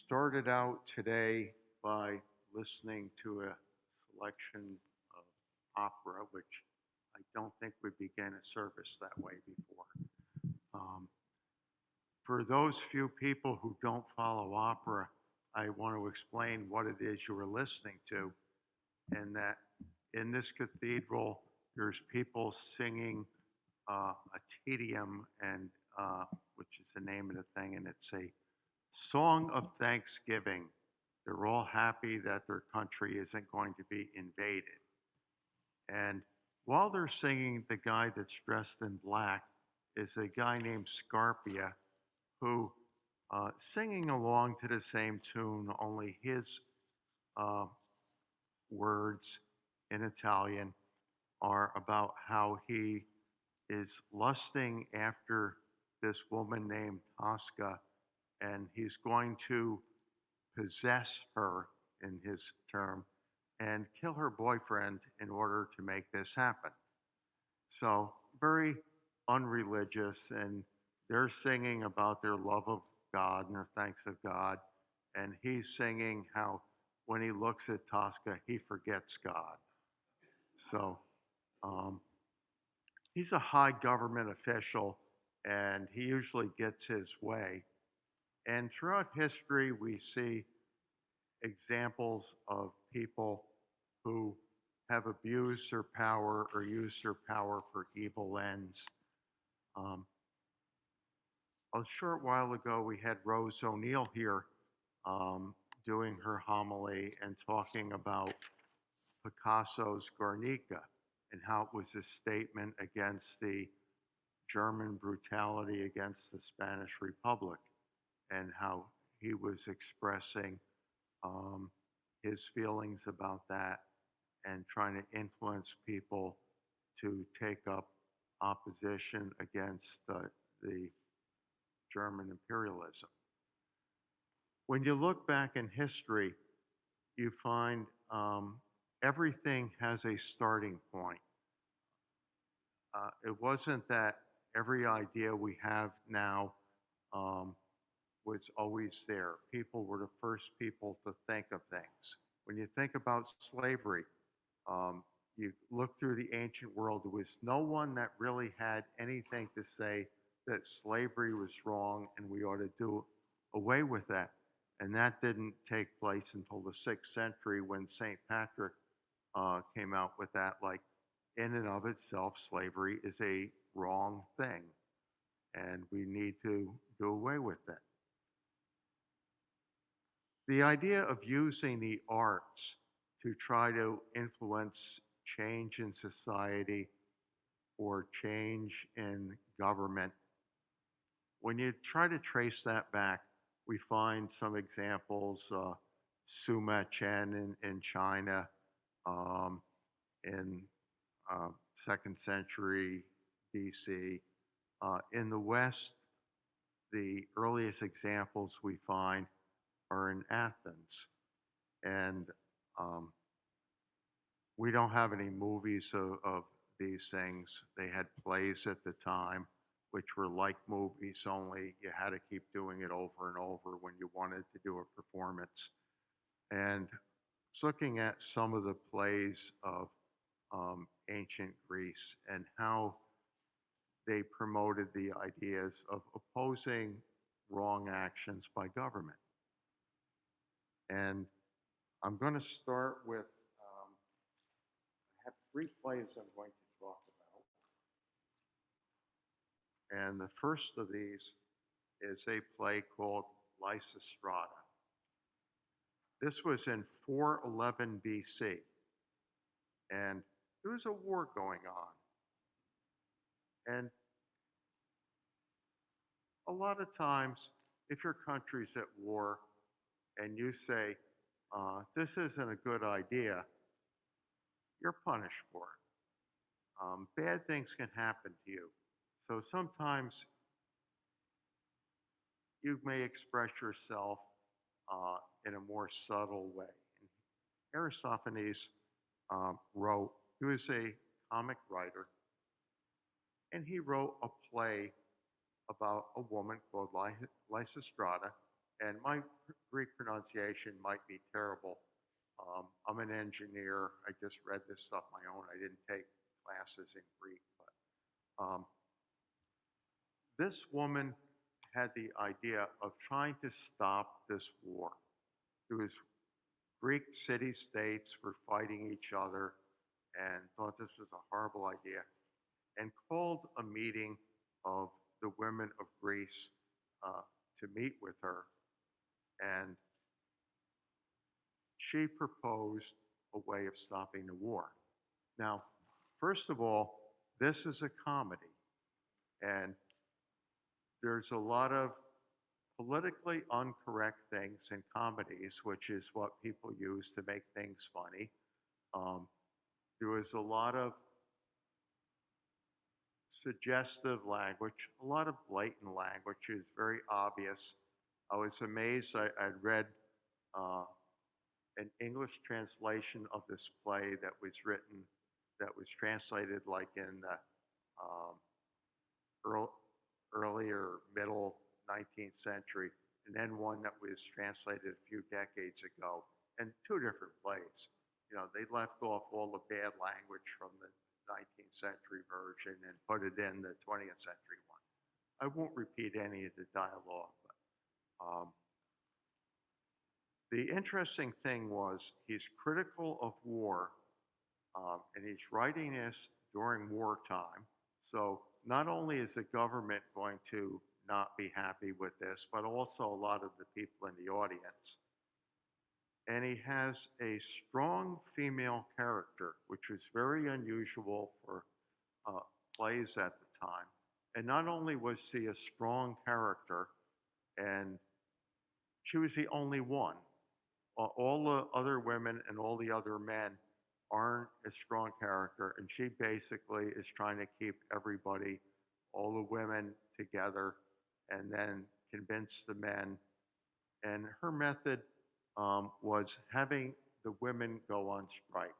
started out today by listening to a selection of opera, which I don't think we began a service that way before. Um, for those few people who don't follow opera, I want to explain what it is you were listening to, and that in this cathedral, there's people singing a tedium, and which is the name of the thing, and it's a song of thanksgiving. They're all happy that their country isn't going to be invaded. And while they're singing, the guy that's dressed in black is a guy named Scarpia, who singing along to the same tune, only his uh, words in Italian are about how he is lusting after this woman named Tosca, and he's going to possess her, in his term, and kill her boyfriend in order to make this happen. So, very unreligious, and they're singing about their love of God and their thanks of God, and he's singing how when he looks at Tosca, he forgets God. So, um, he's a high government official, and he usually gets his way. And throughout history, we see examples of people who have abused their power or used their power for evil ends. Um, a short while ago, we had Rose ONeill here um, doing her homily and talking about Picasso's Guernica and how it was a statement against the German brutality against the Spanish Republic, and how he was expressing um, his feelings about that and trying to influence people to take up opposition against the German imperialism. When you look back in history, you find everything has a starting point. It wasn't that every idea we have now um, was always there. People were the first people to think of things. When you think about slavery, you look through the ancient world, there was no one that really had anything to say that slavery was wrong and we ought to do away with that. And that didn't take place until the 6th century when St. Patrick came out with that. Like, in and of itself, slavery is a wrong thing, and we need to do away with it. The idea of using the arts to try to influence change in society or change in government, when you try to trace that back, we find some examples, Suma Chen in China, in uh, 2nd century BC. In the West, the earliest examples we find are in Athens. And we don't have any movies of these things. They had plays at the time, which were like movies, only you had to keep doing it over and over when you wanted to do a performance. And looking at some of the plays of ancient Greece and how they promoted the ideas of opposing wrong actions by government. And I'm going to start with, I have 3 plays I'm going to talk about. And the first of these is a play called Lysistrata. This was in 411 BC, and there was a war going on. And a lot of times, if your country's at war and you say, this isn't a good idea, you're punished for it. Bad things can happen to you. So sometimes you may express yourself in a more subtle way. And Aristophanes wrote, he was a comic writer, and he wrote a play about a woman called Lysistrata, And my Greek pronunciation might be terrible. I'm an engineer. I just read this stuff my own. I didn't take classes in Greek, but this woman had the idea of trying to stop this war. There was Greek city-states were fighting each other and thought this was a horrible idea and called a meeting of the women of Greece uh, to meet with her. And she proposed a way of stopping the war. Now, first of all, this is a comedy, and there's a lot of politically incorrect things in comedies, which is what people use to make things funny. Um, there was a lot of suggestive language, a lot of blatant language is very obvious. I was amazed. I'd read uh, an English translation of this play that was written, that was translated like in the um, early, earlier middle 19th century, and then one that was translated a few decades ago, and two different plays. You know, they left off all the bad language from the 19th century version and put it in the 20th century one. I won't repeat any of the dialogue, but the interesting thing was he's critical of war, and he's writing this during wartime. So not only is the government going to not be happy with this, but also a lot of the people in the audience. And he has a strong female character, which was very unusual for uh, plays at the time. And not only was she a strong character, and she was the only one. All the other women and all the other men aren't a strong character, and she basically is trying to keep everybody, all the women together, and then convince the men. And her method was having the women go on strike,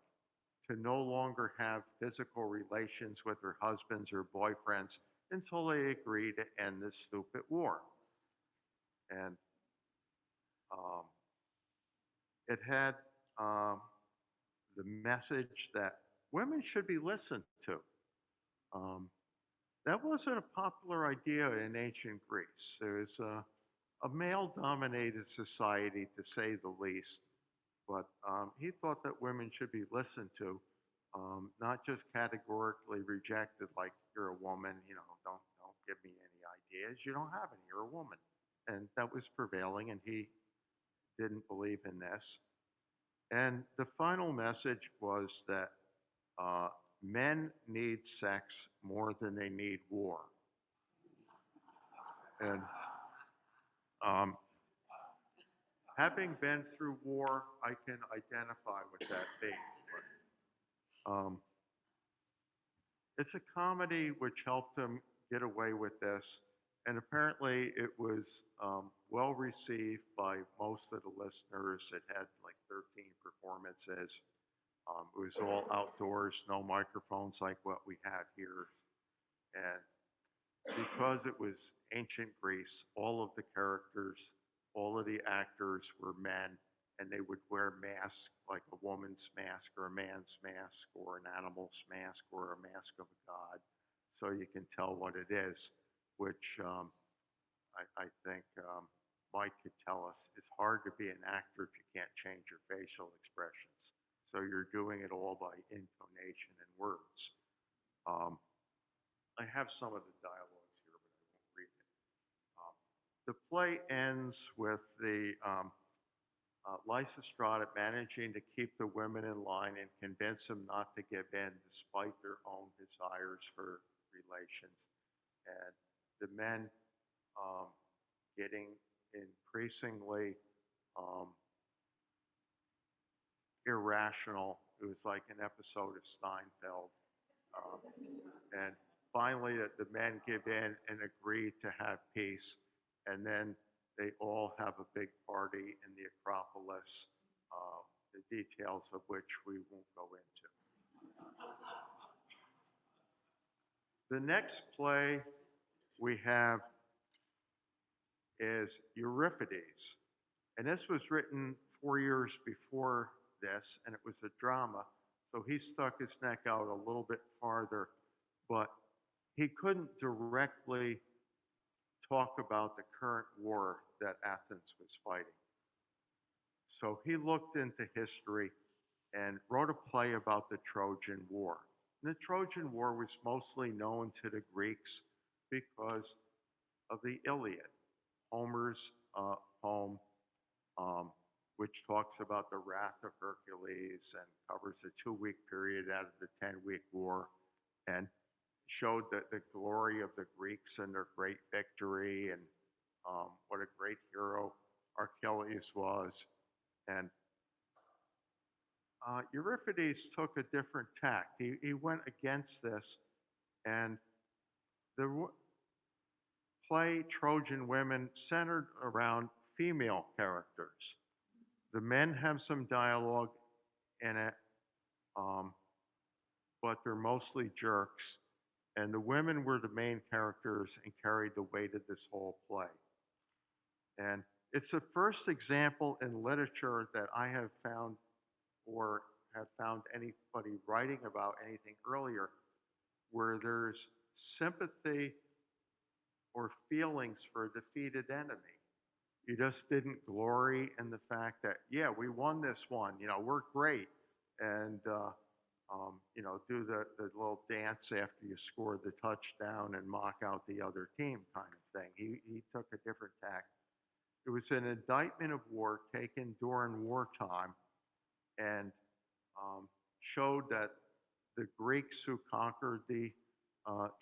to no longer have physical relations with their husbands or boyfriends until they agree to end this stupid war. And um, it had the message that women should be listened to. Um, that wasn't a popular idea in ancient Greece. There was a male dominated society, to say the least, but he thought that women should be listened to, not just categorically rejected like you're a woman, you know, don't give me any ideas. You don't have any, you're a woman. And that was prevailing, and he didn't believe in this. And the final message was that uh, men need sex more than they need war. And um, having been through war, I can identify with that theme. But, it's a comedy which helped him get away with this. And apparently it was well received by most of the listeners. It had like 13 performances. It was all outdoors, no microphones like what we have here. And because it was ancient Greece, all of the characters, all of the actors were men, and they would wear masks, like a woman's mask or a man's mask or an animal's mask or a mask of a god, so you can tell what it is, which I think Mike could tell us. It's hard to be an actor if you can't change your facial expressions. So you're doing it all by intonation and words. Um, I have some of the dialogues here, but I won't read it. Um, the play ends with the Lysistrata managing to keep the women in line and convince them not to give in despite their own desires for relations. And the men um, getting increasingly um, irrational. It was like an episode of Steinfeld. Um, and finally, the men give in and agree to have peace. And then they all have a big party in the Acropolis, the details of which we won't go into. The next play we have is Euripides. And this was written 4 years before this, and it was a drama. So he stuck his neck out a little bit farther, but he couldn't directly talk about the current war that Athens was fighting. So he looked into history and wrote a play about the Trojan War. And the Trojan War was mostly known to the Greeks because of the Iliad, Homer's poem, um, which talks about the wrath of Hercules and covers a 2 week period out of the 10-week war, and showed the glory of the Greeks and their great victory, and what a great hero Achilles was. And Euripides took a different tack. He went against this, and the play Trojan Women centered around female characters. The men have some dialogue in it, um, but they're mostly jerks. And the women were the main characters and carried the weight of this whole play. And it's the first example in literature that I have found or have found anybody writing about anything earlier where there's sympathy or feelings for a defeated enemy. You just didn't glory in the fact that, yeah, we won this one, we're great. And, do the little dance after you score the touchdown and mock out the other team kind of thing. He took a different tack. It was an indictment of war taken during wartime, and showed that the Greeks who conquered the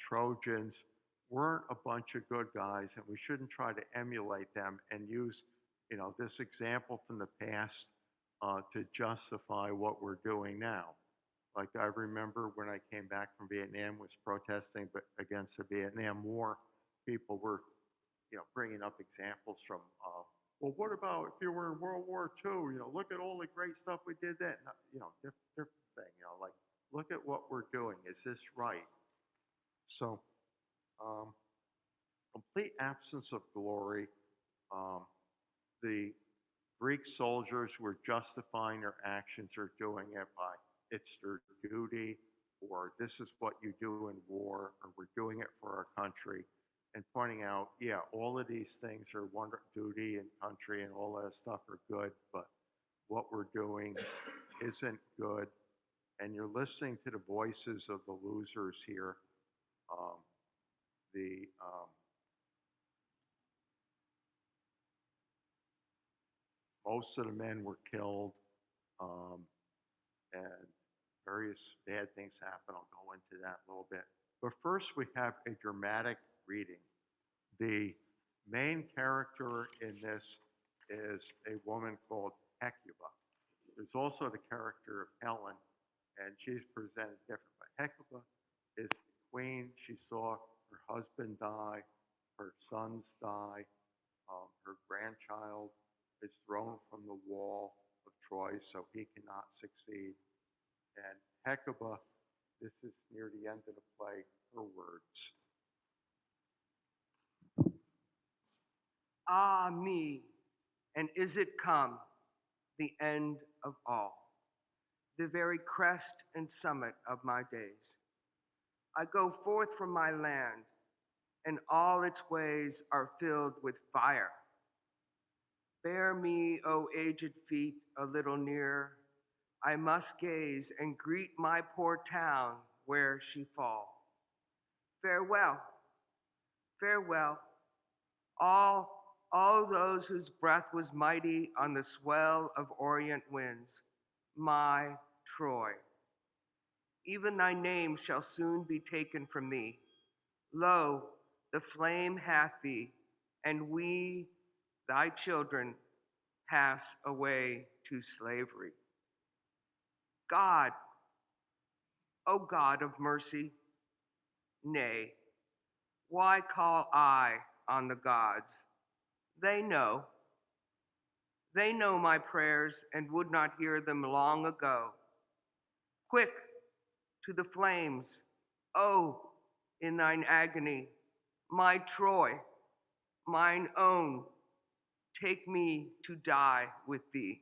Trojans weren't a bunch of good guys, and we shouldn't try to emulate them and use, this example from the past to justify what we're doing now. Like I remember when I came back from Vietnam, was protesting against the Vietnam War. People were, bringing up examples from, well, what about if you were in World War II? Look at all the great stuff we did then. Different thing. Like look at what we're doing. Is this right? So, complete absence of glory. Um, the Greek soldiers were justifying their actions or doing it by it's their duty, or this is what you do in war, or we're doing it for our country, and pointing out, yeah, all of these things are duty and country and all that stuff are good, but what we're doing isn't good. And you're listening to the voices of the losers here. Um, the Most of the men were killed, um, and various bad things happen. I'll go into that a little bit. But first, we have a dramatic reading. The main character in this is a woman called Hecuba. There's also the character of Helen, and she's presented different. But Hecuba is the queen. She saw her husband die, her sons die, her grandchild is thrown from the wall of Troy, so he cannot succeed. And Hecuba, this is near the end of the play, her words. Ah me, and is it come, the end of all, the very crest and summit of my days? I go forth from my land, and all its ways are filled with fire. Bear me, O aged feet, a little nearer. I must gaze and greet my poor town where she falls. Farewell, farewell, all those whose breath was mighty on the swell of orient winds, my Troy. Even thy name shall soon be taken from thee. Lo, the flame hath thee, and we, thy children, pass away to slavery. God, O God of mercy, nay, why call I on the gods? They know my prayers and would not hear them long ago. Quick to the flames, oh, in thine agony, my Troy, mine own, take me to die with thee.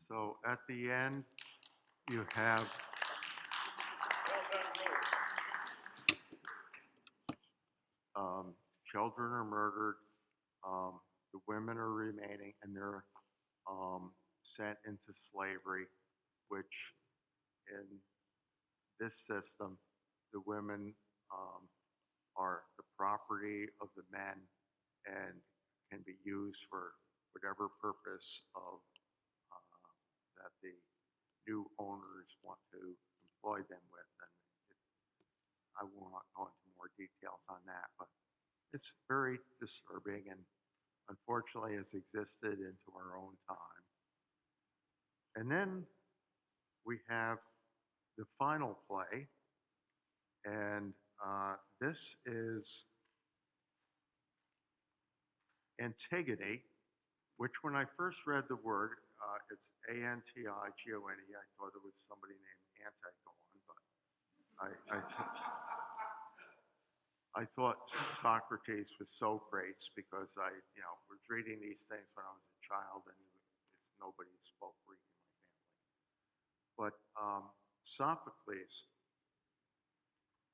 So at the end, you have children are murdered, the women are remaining, and they're sent into slavery, which in this system, the women um, are the property of the men and can be used for whatever purpose of that the new owners want to employ them with. And I will not go into more details on that, but it's very disturbing and unfortunately has existed into our own time. And then we have the final play, and this is Antigone, which when I first read the word, it's Antigone. I thought it was somebody named Antigone, but I thought Socrates was Socrates because I was reading these things when I was a child, and nobody spoke Greek in my family. But Sophocles,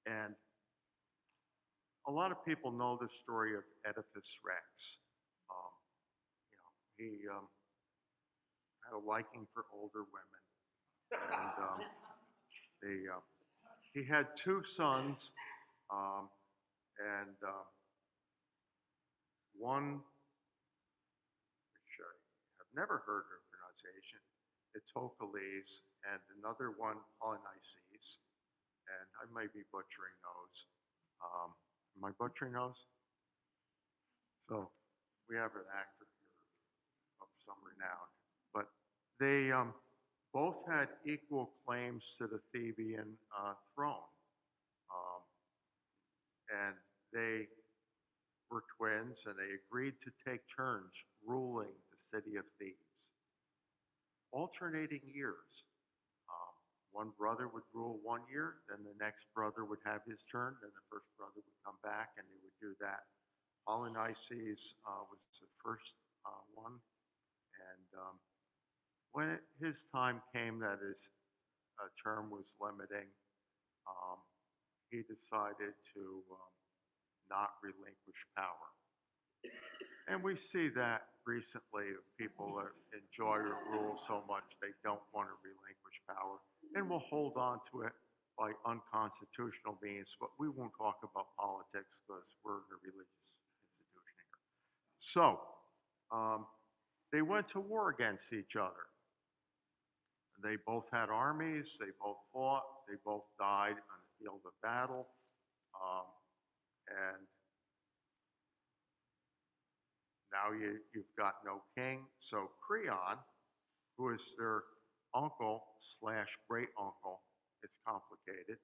and a lot of people know the story of Oedipus Rex. Um, he had a liking for older women, and he had two sons, um, and one, which I have never heard of pronunciation, Itocles, and another one, Polynices, and I might be butchering those. Am I butchering those? So we have an actor here of some renown, but they both had equal claims to the Theban throne, um, and they were twins, and they agreed to take turns ruling the city of Thebes, alternating years. Um, One brother would rule 1 year, then the next brother would have his turn, then the first brother would come back, and they would do that. Polynices was the first one, and when his time came that his term was limiting, um, he decided to not relinquish power. And we see that recently of people that enjoy or rule so much they don't want to relinquish power and will hold on to it by unconstitutional means. But we won't talk about politics because we're in a religious institution here. So they went to war against each other. They both had armies, they both fought, they both died on the field of battle. Um, and now you've got no king. So Creon, who is their uncle slash great uncle, it's complicated,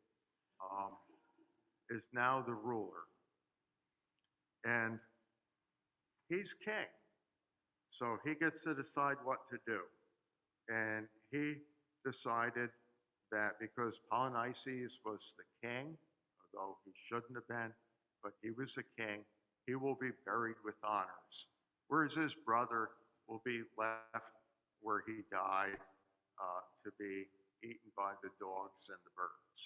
um, is now the ruler. And he's king. So he gets to decide what to do. And he decided that because Polynices was the king, although he shouldn't have been, but he was a king, he will be buried with honors. Whereas his brother will be left where he died to be eaten by the dogs and the birds.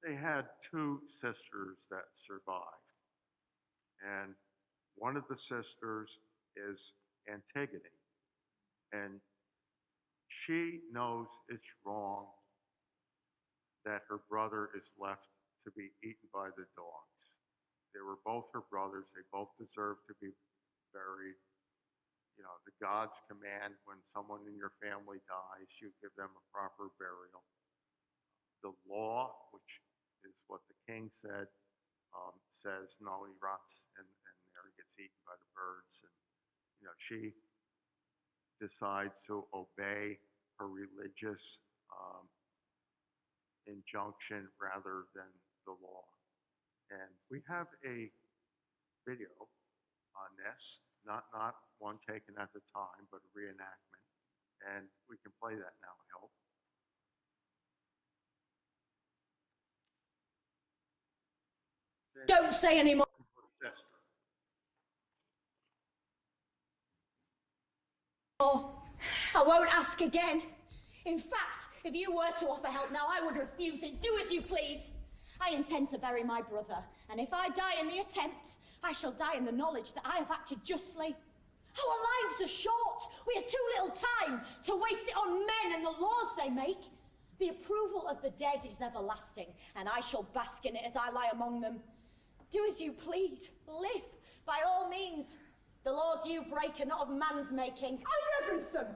They had two sisters that survived. And one of the sisters is Antigone. And she knows it's wrong that her brother is left to be eaten by the dogs. They were both her brothers. They both deserve to be buried. The gods command when someone in your family dies, you give them a proper burial. The law, which is what the king said, says no, he rots and there he gets eaten by the birds. And she decides to obey her religious um, injunction rather than the law. And we have a video on this, not one taken at the time, but a reenactment. And we can play that now, I hope. Don't say any more. I won't ask again. In fact, if you were to offer help now, I would refuse it. Do as you please. I intend to bury my brother, and if I die in the attempt, I shall die in the knowledge that I have acted justly. Our lives are short. We have too little time to waste it on men and the laws they make. The approval of the dead is everlasting, and I shall bask in it as I lie among them. Do as you please. Live, by all means. The laws you break are not of man's making. I reverence them.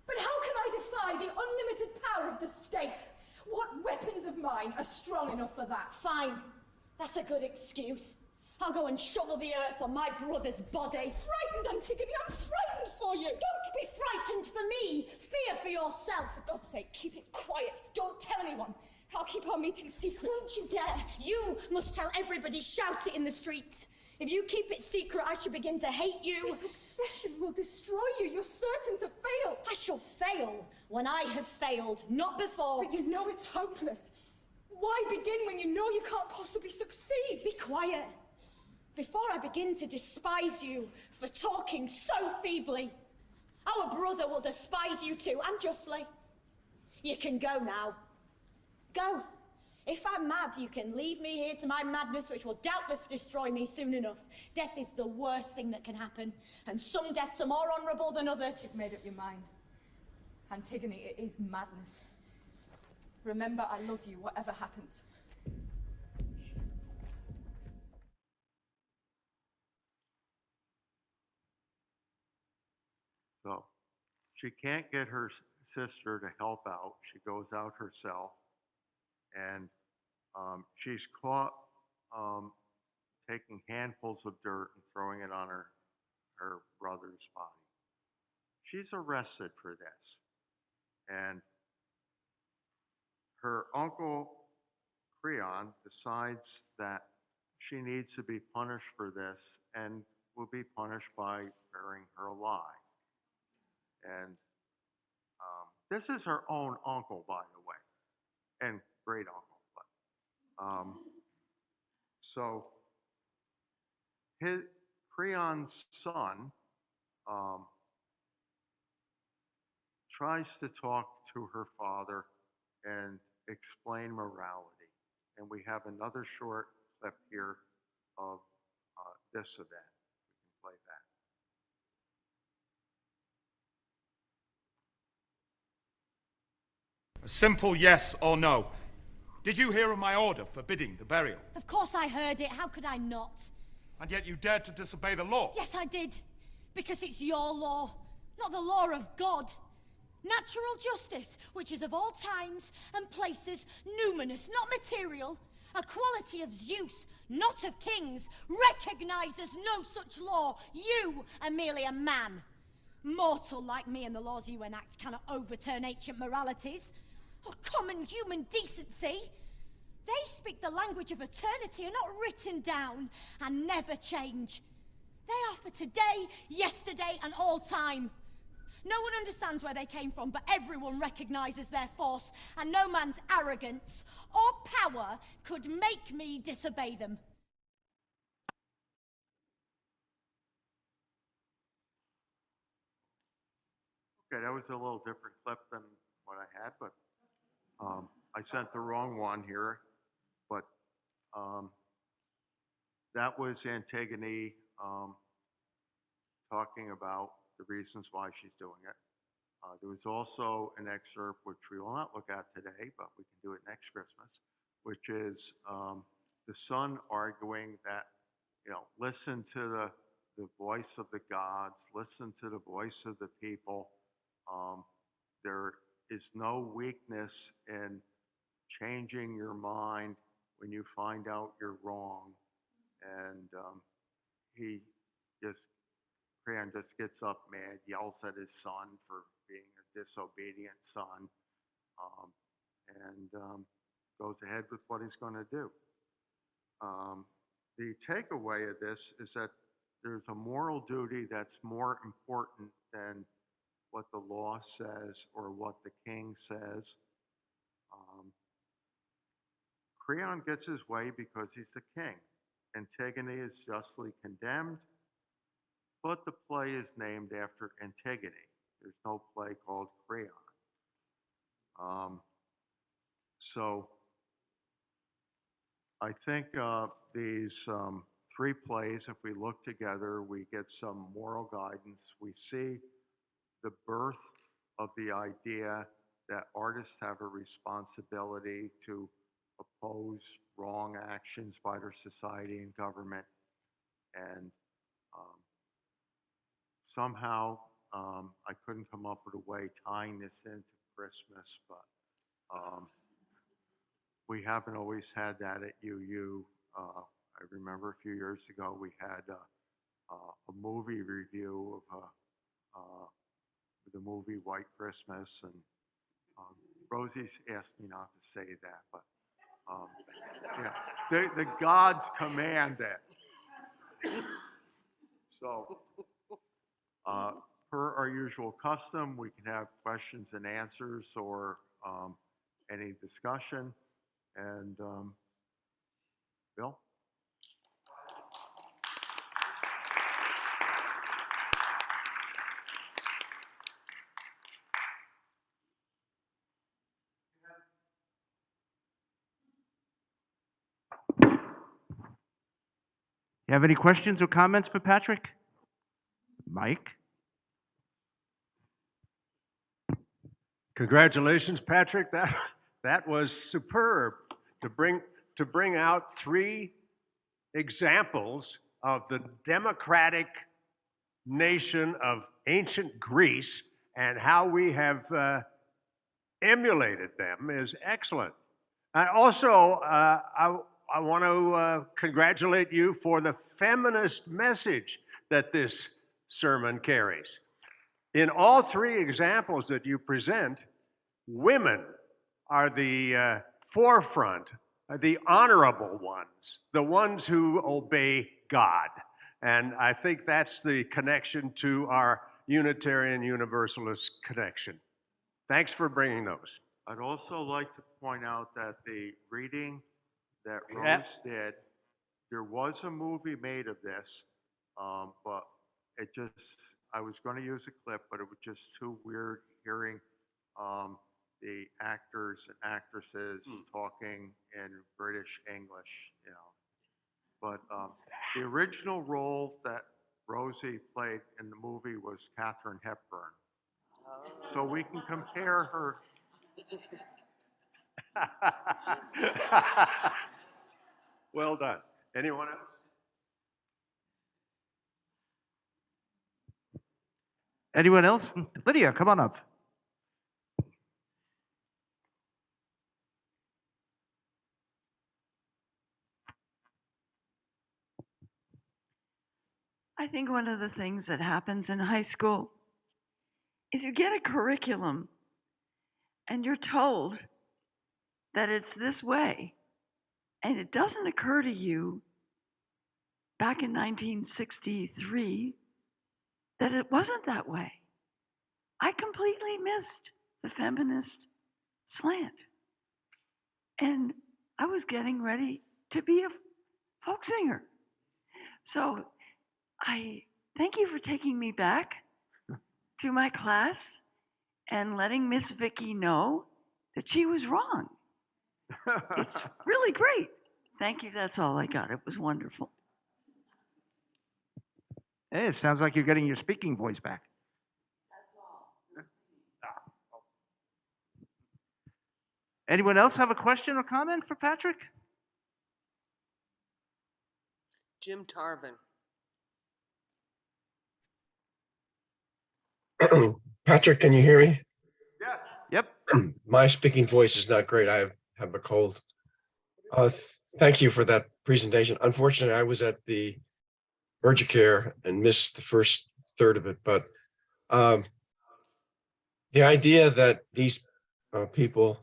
But how can I defy the unlimited power of the state? What weapons of mine are strong enough for that? Fine. That's a good excuse. I'll go and shovel the earth on my brother's body. Frightened, Antigone, I'm frightened for you. Don't be frightened for me. Fear for yourself. For God's sake, keep it quiet. Don't tell anyone. I'll keep our meeting secret. Don't you dare. You must tell everybody. Shout it in the streets. If you keep it secret, I shall begin to hate you. This obsession will destroy you. You're certain to fail. I shall fail when I have failed, not before. But you know it's hopeless. Why begin when you know you can't possibly succeed? Be quiet. Before I begin to despise you for talking so feebly, our brother will despise you too, and justly. You can go now. Go. If I'm mad, you can leave me here to my madness, which will doubtless destroy me soon enough. Death is the worst thing that can happen, and some deaths are more honourable than others. You've made up your mind. Antigone, it is madness. Remember, I love you, whatever happens. So she can't get her sister to help out. She goes out herself, and she's caught taking handfuls of dirt and throwing it on her brother's body. She's arrested for this, and her uncle Creon decides that she needs to be punished for this and will be punished by burying her alive. And this is her own uncle, by the way, and great uncle. But, so Creon's son tries to talk to her father and explain morality. And we have another short clip here of this event. We can play that. A simple yes or no. Did you hear of my order forbidding the burial? Of course I heard it. How could I not? And yet you dared to disobey the law? Yes, I did. Because it's your law, not the law of God. Natural justice, which is of all times and places, numinous, not material, a quality of Zeus, not of kings, recognizes no such law. You are merely a man. Mortal like me, and the laws you enact cannot overturn ancient moralities or common human decency. They speak the language of eternity, are not written down and never change. They are for today, yesterday, and all time. No one understands where they came from, but everyone recognizes their force, and no man's arrogance or power could make me disobey them. Okay, that was a little different clip than what I had, but I sent the wrong one here. But that was Antigone talking about the reasons why she's doing it. There was also an excerpt, which we will not look at today, but we can do it next Christmas, which is the son arguing that, listen to the voice of the gods, listen to the voice of the people. There is no weakness in changing your mind when you find out you're wrong. And Creon just gets up mad, yells at his son for being a disobedient son, and goes ahead with what he's going to do. The takeaway of this is that there's a moral duty that's more important than what the law says or what the king says. Um, Creon gets his way because he's the king. Antigone is justly condemned, but the play is named after Antigone. There's no play called Creon. So I think these three plays, if we look together, we get some moral guidance. We see the birth of the idea that artists have a responsibility to oppose wrong actions by their society and government. And um, somehow I couldn't come up with a way tying this into Christmas, but we haven't always had that at UU. I remember a few years ago we had a movie review of the movie White Christmas, and Rosie's asked me not to say that, but yeah, the gods command it. So, per our usual custom, we can have questions and answers or any discussion. And Bill? You have any questions or comments for Patrick? Mike? Congratulations, Patrick. That was superb to bring out three examples of the democratic nation of ancient Greece and how we have emulated them is excellent. And also, I want to congratulate you for the feminist message that this sermon carries. In all three examples that you present, women are the forefront, the honorable ones, the ones who obey God. And I think that's the connection to our Unitarian Universalist connection. Thanks for bringing those. I'd also like to point out that the reading that Rose Yeah. did, there was a movie made of this, but it just, I was going to use a clip, but it was just too weird hearing the actors and actresses talking in British English, you know. But the original role that Rosie played in the movie was Katharine Hepburn. So we can compare her. Well done. Anyone else? Anyone else? Lydia, come on up. I think one of the things that happens in high school is you get a curriculum and you're told that it's this way. And it doesn't occur to you back in 1963 that it wasn't that way. I completely missed the feminist slant. And I was getting ready to be a folk singer. So I thank you for taking me back to my class and letting Miss Vicky know that she was wrong. It's really great. Thank you. That's all I got. It was wonderful. Hey, it sounds like you're getting your speaking voice back. Anyone else have a question or comment for Patrick? Jim Tarvin. Patrick, can you hear me? Yes. Yep. My speaking voice is not great. I have a cold. Thank you for that presentation. Unfortunately, I was at the urgent care and missed the first third of it. But the idea that these people,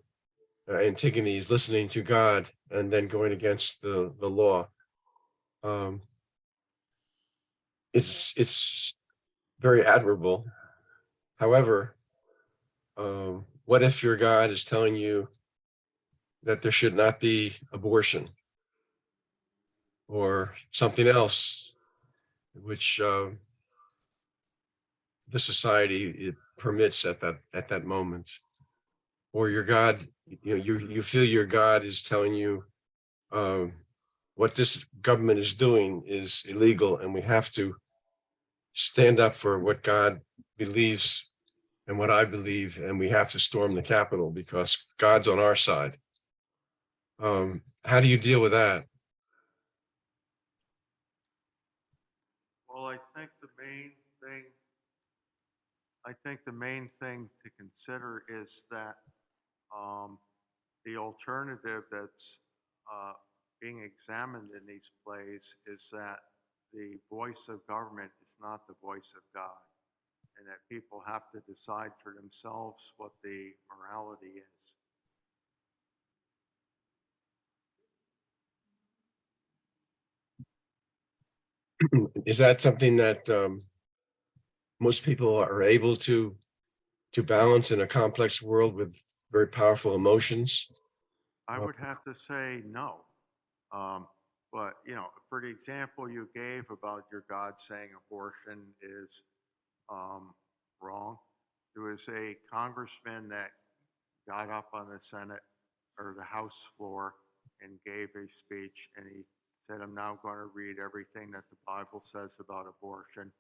Antigone, is listening to God and then going against the law, it's very admirable. However, what if your God is telling you that there should not be abortion or something else, which the society it permits at that moment, or your God, you feel your God is telling you um, what this government is doing is illegal, and we have to stand up for what God believes and what I believe, and we have to storm the Capitol because God's on our side. How do you deal with that? Well, thing, I think the main thing to consider is that the alternative that's being examined in these plays is that the voice of government is not the voice of God, and that people have to decide for themselves what the morality is. Is that something that most people are able to balance in a complex world with very powerful emotions? I would have to say no. Um, but, for the example you gave about your God saying abortion is wrong, there was a congressman that got up on the Senate or the House floor and gave a speech, and he said, "I'm now going to read everything that the Bible says about abortion."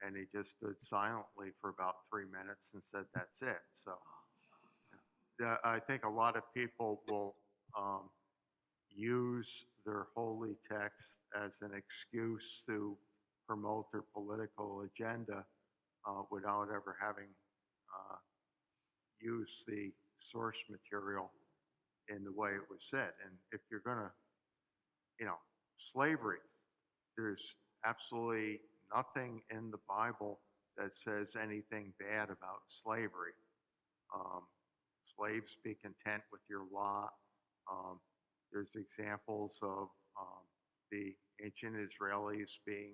And he just stood silently for about 3 minutes and said, "That's it." So I think a lot of people will use their holy text as an excuse to promote their political agenda without ever having uh, used the source material in the way it was said. And if you're going to, you know, slavery, there's absolutely nothing in the Bible that says anything bad about slavery. Um, Slaves, be content with your lot. Um, there's examples of the ancient Israelis being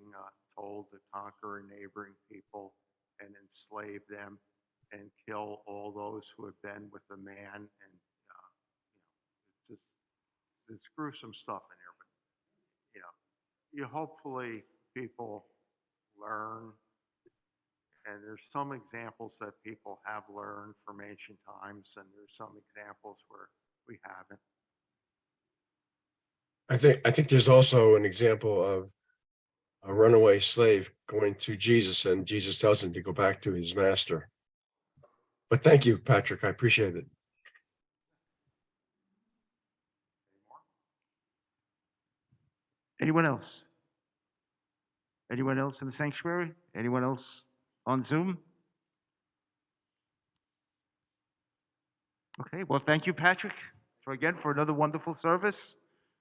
told to conquer neighboring people and enslave them and kill all those who have been with a man. And it's just there's gruesome stuff in here. But you hopefully people learn, and there's some examples that people have learned from ancient times, and there's some examples where we haven't. I think there's also an example of a runaway slave going to Jesus, and Jesus tells him to go back to his master. But thank you, Patrick. I appreciate it. Anyone else? Anyone else in the sanctuary? Anyone else on Zoom? Okay, well, thank you, Patrick, for another wonderful service.